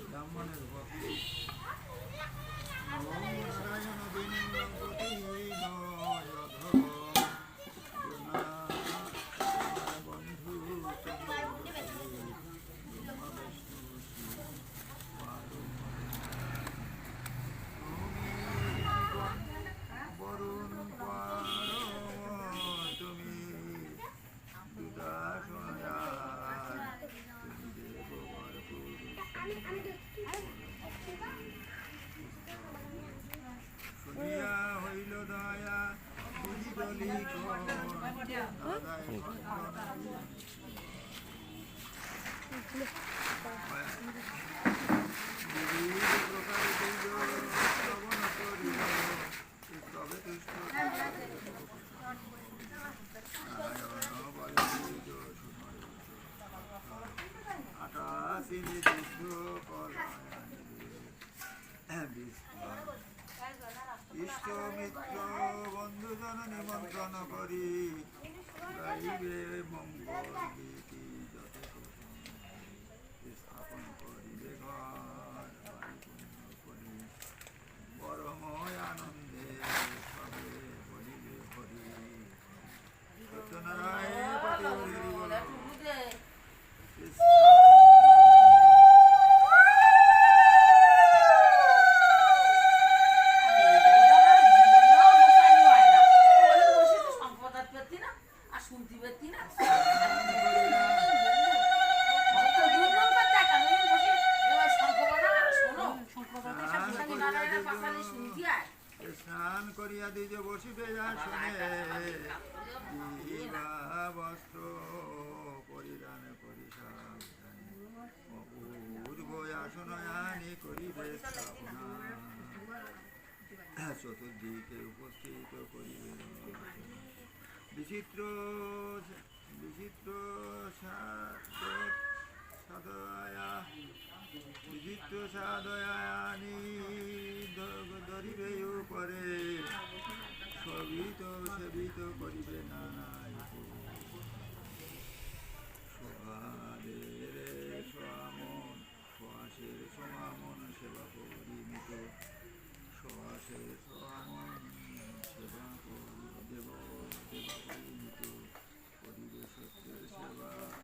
ব্রাহ্মণের ভক্তি নারায়ণ দিনপতি বন্ধু বরুণ তুমি দুটা সোনা শুনিয়া হইল দয়া বুঝিবলি প্রকারে শ্রবণ করিল তবে তুষ্ট আকাশে যুদ্ধ ইষ্ট মিত্র বন্ধুজন নিমন্ত্রণ করি গাইবে মঙ্গল গীতি যত স্থাপন করিবে ঘর করি পরময় আনন্দে সবে বলিবে হরি সত্যনারায়ণ পতি হরি স্নান করিয়া দিজ বসিবে আসনে বস্ত্র পরিধান করি পূর্ব আসন আনি করিবে চতুর্দিকে উপস্থিত করিবে বিচিত্র বিচিত্র সাদয়ানি ধরিবে উপরে সবিত সেবিত করিবে নানা